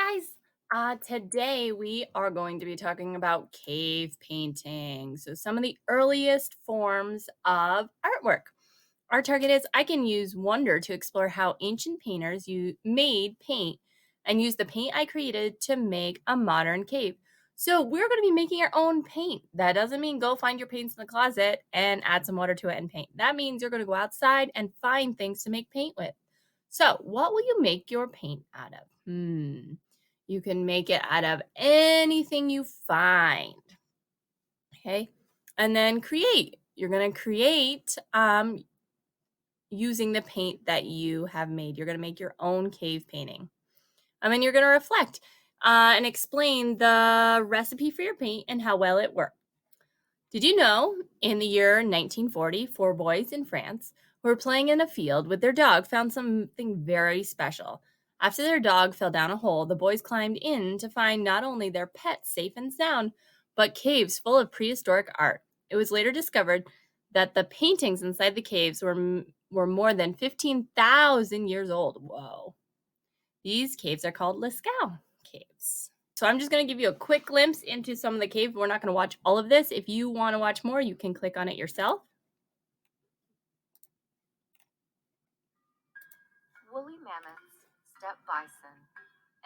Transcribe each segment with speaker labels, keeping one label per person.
Speaker 1: guys. Today we are going to be talking about cave painting. So, some of the earliest forms of artwork. Our target is I can use wonder to explore how ancient painters made paint and use the paint I created to make a modern cave. So, we're going to be making our own paint. That doesn't mean go find your paints in the closet and add some water to it and paint. That means you're going to go outside and find things to make paint with. So, what will you make your paint out of? You can make it out of anything you find. Okay. And then create. You're going to create using the paint that you have made. You're going to make your own cave painting. And then you're going to reflect and explain the recipe for your paint and how well it worked. Did you know in the year 1940, four boys in France who were playing in a field with their dog found something very special? After their dog fell down a hole, the boys climbed in to find not only their pet safe and sound, but caves full of prehistoric art. It was later discovered that the paintings inside the caves were more than 15,000 years old. Whoa. These caves are called Lascaux caves. So I'm just going to give you a quick glimpse into some of the caves. We're not going to watch all of this. If you want to watch more, you can click on it yourself.
Speaker 2: Woolly mammoths, steppe bison,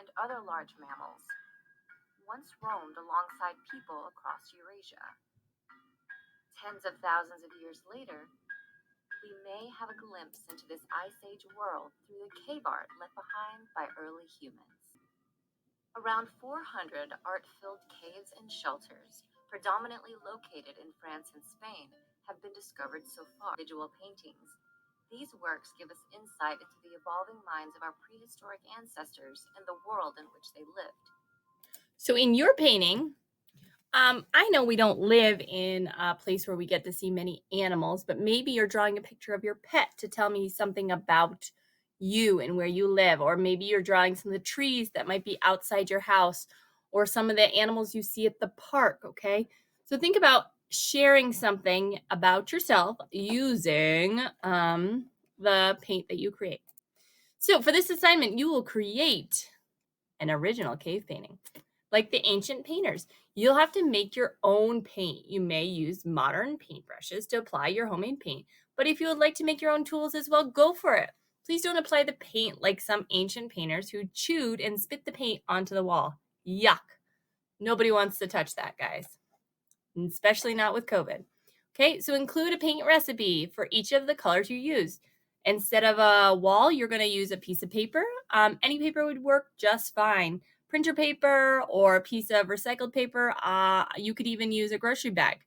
Speaker 2: and other large mammals once roamed alongside people across Eurasia. Tens of thousands of years later, we may have a glimpse into this Ice Age world through the cave art left behind by early humans. Around 400 art-filled caves and shelters, predominantly located in France and Spain, have been discovered so far. Visual paintings. These works give us insight into the evolving minds of our prehistoric ancestors and the world in which they lived.
Speaker 1: So in your painting, I know we don't live in a place where we get to see many animals, but maybe you're drawing a picture of your pet to tell me something about you and where you live. Or maybe you're drawing some of the trees that might be outside your house or some of the animals you see at the park. Okay. So think about sharing something about yourself using the paint that you create. So for this assignment, you will create an original cave painting. Like the ancient painters, you'll have to make your own paint. You may use modern paintbrushes to apply your homemade paint, but if you would like to make your own tools as well, go for it. Please don't apply the paint like some ancient painters who chewed and spit the paint onto the wall. Yuck. Nobody wants to touch that, guys, especially not with COVID. Okay, so include a paint recipe for each of the colors you use. Instead of a wall, you're going to use a piece of paper. Any paper would work just fine. Printer paper or a piece of recycled paper. You could even use a grocery bag.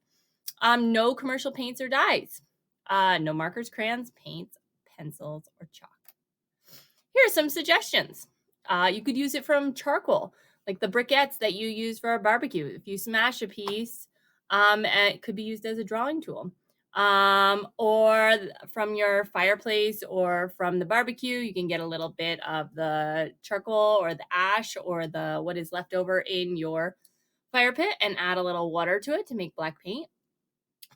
Speaker 1: No commercial paints or dyes. No markers, crayons, paints, pencils, or chalk. Here are some suggestions. You could use it from charcoal, like the briquettes that you use for a barbecue. If you smash a piece, it could be used as a drawing tool. Or from your fireplace or from the barbecue, you can get a little bit of the charcoal or the ash or the what is left over in your fire pit and add a little water to it to make black paint.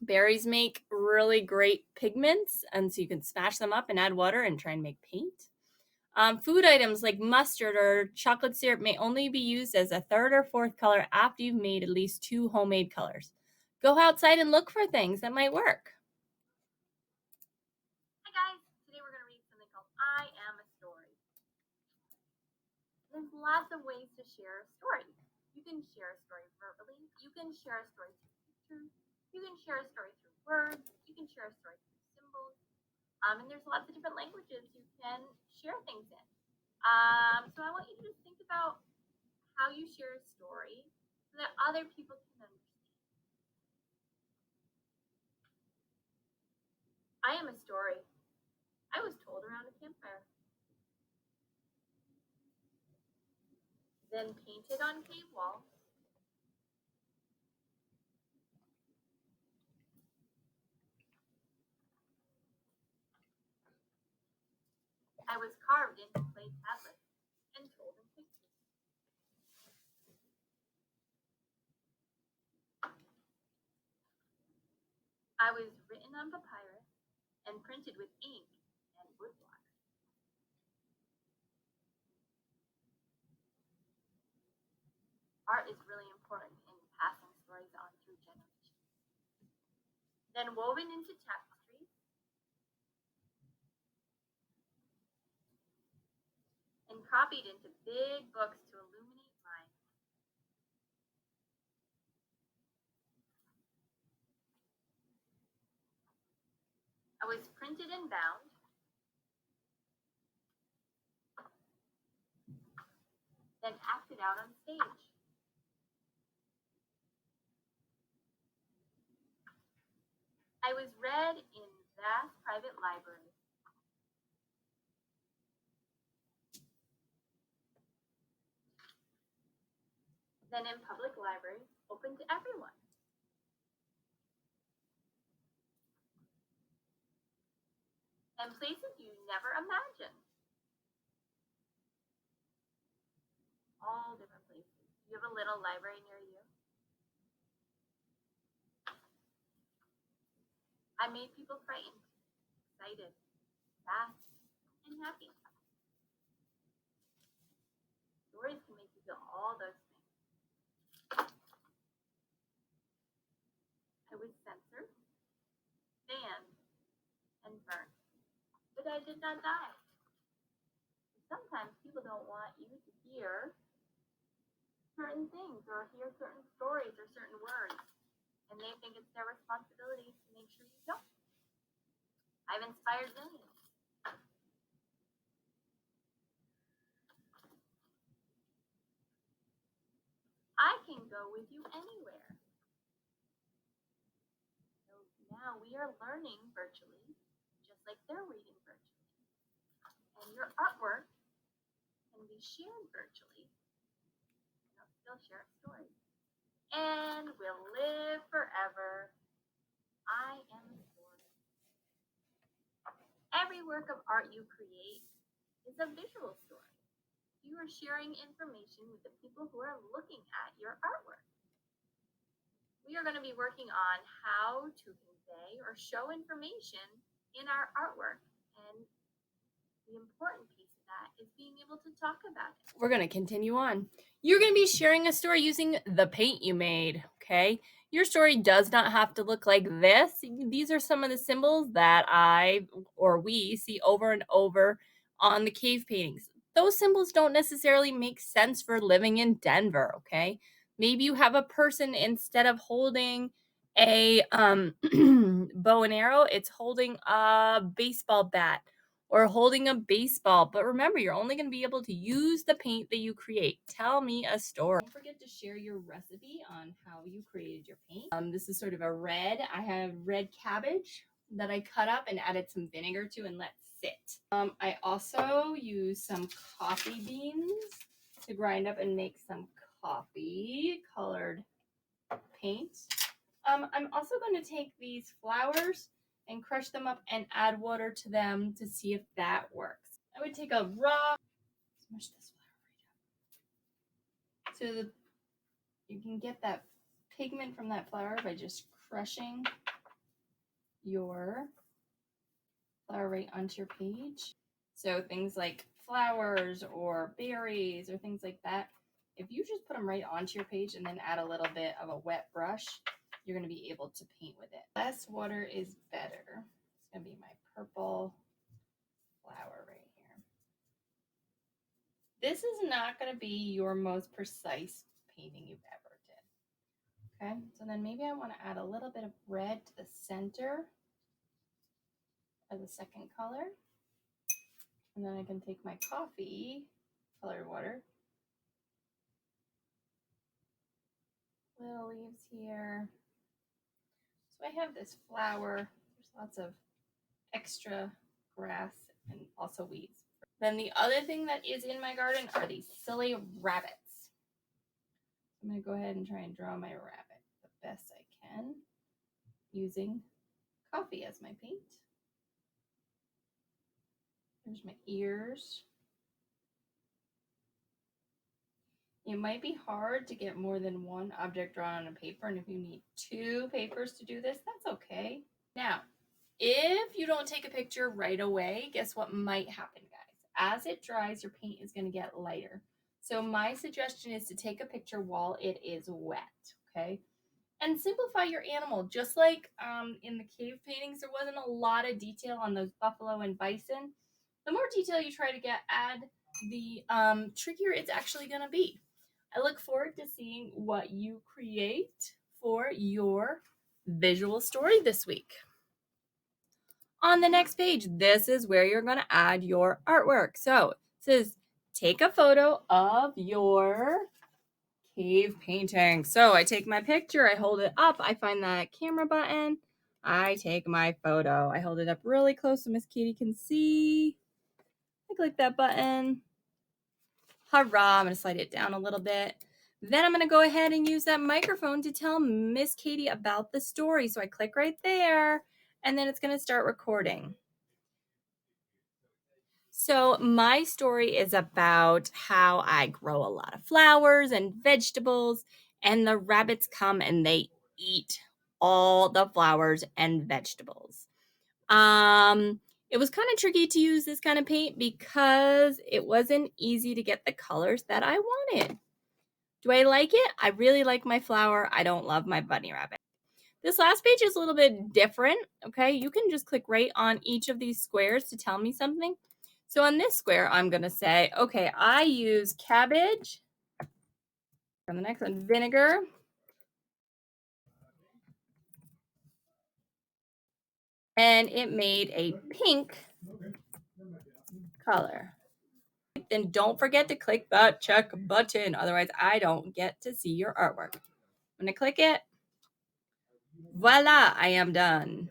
Speaker 1: Berries make really great pigments, and so you can smash them up and add water and try and make paint. Food items like mustard or chocolate syrup may only be used as a third or fourth color after you've made at least two homemade colors. Go outside and look for things that might work. Hi guys, today we're going to read something called I Am a Story. There's lots of ways to share a story. You can share a story verbally, you can share a story through pictures, you can share a story through words, you can share a story through symbols, and there's lots of different languages you can share things in. So I want you to just think about how you share a story so that other people can understand. I am a story. I was told around a campfire. Then painted on cave walls. I was carved into clay tablets and told in pictures. I was written on papyrus and printed with ink and woodblock. art is really important in passing stories on through generations. Then woven into tapestries and copied into big books to illuminate minds. I was printed and bound, then acted out on stage. I was read in vast private libraries. Then in public libraries, open to everyone. And places you never imagined. All different places. You have a little library near you? I made people frightened, excited, sad, and happy. Stories can make you feel all those things. I was censored, banned, and burnt, but I did not die. Sometimes people don't want you to hear certain things or hear certain stories or certain words, and they think it's their responsibility to make sure you don't. I've inspired millions. I can go with you anywhere. So now we are learning virtually, just like they're reading virtually. And your artwork can be shared virtually. And I'll still share a story. And will live forever. I am a story. Every work of art you create is a visual story. You are sharing information with the people who are looking at your artwork. We are going to be working on how to convey or show information in our artwork. And the important piece of that is being able to talk about it. We're going to continue on. You're going to be sharing a story using the paint you made, okay? Your story does not have to look like this. These are some of the symbols that we see over and over on the cave paintings. Those symbols don't necessarily make sense for living in Denver, okay? Maybe you have a person, instead of holding a bow and arrow, it's holding a baseball bat or holding a baseball. But remember, you're only going to be able to use the paint that you create. Tell me a story. Don't forget to share your recipe on how you created your paint. This is sort of a red. I have red cabbage that I cut up and added some vinegar to and let sit. I also use some coffee beans to grind up and make some coffee colored paint. I'm also going to take these flowers and crush them up and add water to them to see if that works. I would take a rock, smush this flower right up, so that you can get that pigment from that flower by just crushing your flower right onto your page. So things like flowers or berries or things like that, if you just put them right onto your page and then add a little bit of a wet brush, you're going to be able to paint with it. Less water is better. It's going to be my purple flower right here. This is not going to be your most precise painting you've ever did. Okay, so then maybe I want to add a little bit of red to the center of the second color. And then I can take my coffee colored water, little leaves here. So I have this flower. There's lots of extra grass and also weeds. Then the other thing that is in my garden are these silly rabbits. I'm going to go ahead and try and draw my rabbit the best I can using coffee as my paint. There's my ears. It might be hard to get more than one object drawn on a paper, and if you need 2 papers to do this, that's okay. Now, if you don't take a picture right away, guess what might happen, guys? As it dries, your paint is going to get lighter. So my suggestion is to take a picture while it is wet, okay? And simplify your animal. Just like in the cave paintings, there wasn't a lot of detail on those buffalo and bison. The more detail you try to add, the trickier it's actually going to be. I look forward to seeing what you create for your visual story this week. On the next page, this is where you're going to add your artwork. So it says, take a photo of your cave painting. So I take my picture, I hold it up, I find that camera button, I take my photo. I hold it up really close so Miss Katie can see. I click that button. Hurrah, I'm gonna slide it down a little bit. Then I'm gonna go ahead and use that microphone to tell Miss Katie about the story. So I click right there, and then it's gonna start recording. So my story is about how I grow a lot of flowers and vegetables, and the rabbits come and they eat all the flowers and vegetables. It was kind of tricky to use this kind of paint because it wasn't easy to get the colors that I wanted. Do I like it? I really like my flower. I don't love my bunny rabbit. This last page is a little bit different, okay? You can just click right on each of these squares to tell me something. So on this square, I'm gonna say, okay, I use cabbage. On the next one, vinegar. And it made a pink color. Then don't forget to click that check button. Otherwise, I don't get to see your artwork. I'm gonna click it. Voila, I am done.